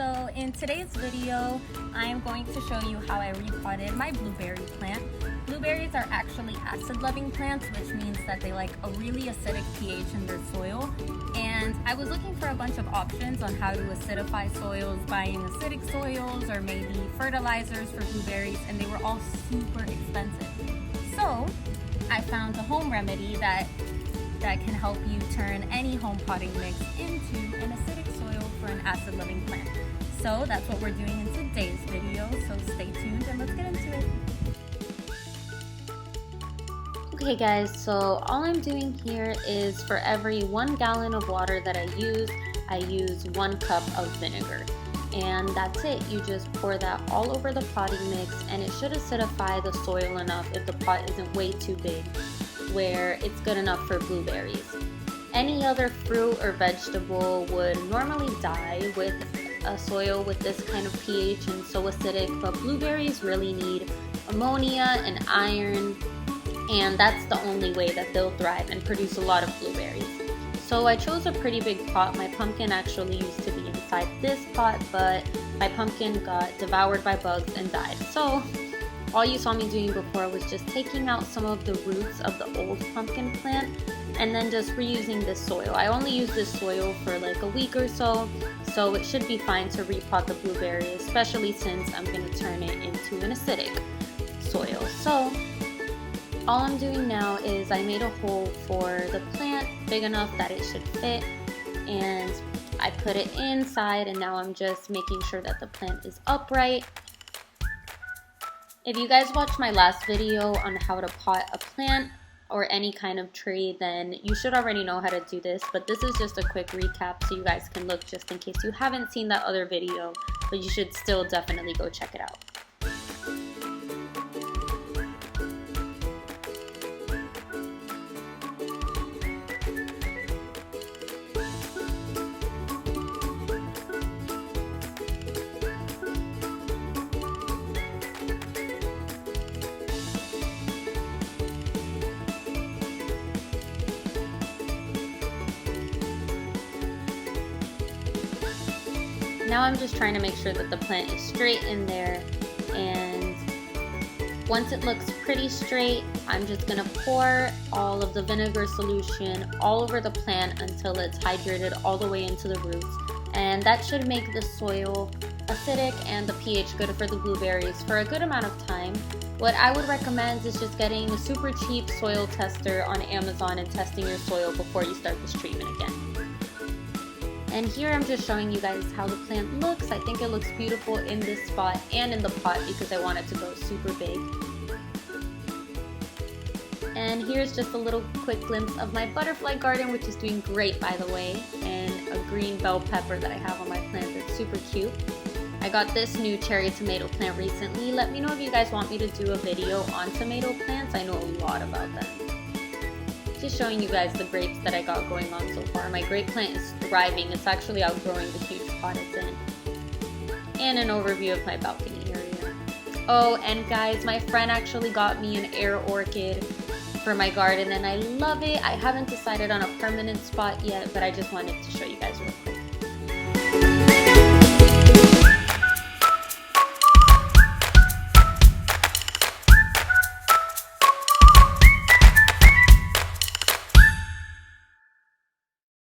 So in today's video, I am going to show you how I repotted my blueberry plant. Blueberries are actually acid-loving plants, which means that they like a really acidic pH in their soil. And I was looking for a bunch of options on how to acidify soils, buying acidic soils or maybe fertilizers for blueberries, and they were all super expensive. So I found a home remedy that can help you turn any home potting mix into an acidic soil for an acid-loving plant. So that's what we're doing in today's video, so stay tuned and let's get into it. Okay guys, so all I'm doing here is for every 1 gallon of water that I use 1 cup of vinegar. And that's it. You just pour that all over the potting mix and it should acidify the soil enough if the pot isn't way too big, where it's good enough for blueberries. Any other fruit or vegetable would normally die with a soil with this kind of pH and so acidic, but blueberries really need ammonia and iron, and that's the only way that they'll thrive and produce a lot of blueberries. So I chose a pretty big pot. My pumpkin actually used to be inside this pot, but my pumpkin got devoured by bugs and died. So all you saw me doing before was just taking out some of the roots of the old pumpkin plant and then just reusing this soil. I only use this soil for like a week or so it should be fine to repot the blueberry, especially since I'm going to turn it into an acidic soil. So all I'm doing now is I made a hole for the plant big enough that it should fit, and I put it inside, and now I'm just making sure that the plant is upright. If you guys watched my last video on how to pot a plant or any kind of tree, then you should already know how to do this, but this is just a quick recap so you guys can look just in case you haven't seen that other video, but you should still definitely go check it out. Now I'm just trying to make sure that the plant is straight in there, and once it looks pretty straight, I'm just going to pour all of the vinegar solution all over the plant until it's hydrated all the way into the roots, and that should make the soil acidic and the pH good for the blueberries for a good amount of time. What I would recommend is just getting a super cheap soil tester on Amazon and testing your soil before you start this treatment again. And here I'm just showing you guys how the plant looks. I think it looks beautiful in this spot and in the pot because I want it to go super big. And here's just a little quick glimpse of my butterfly garden, which is doing great by the way, and a green bell pepper that I have on my plant that's super cute. I got this new cherry tomato plant recently. Let me know if you guys want me to do a video on tomato plants. I know a lot about them. Just showing you guys the grapes that I got going on so far. My grape plant is thriving. It's actually outgrowing the huge pot it's in. And an overview of my balcony area. Oh, and guys, my friend actually got me an air orchid for my garden and I love it. I haven't decided on a permanent spot yet, but I just wanted to show you guys real quick.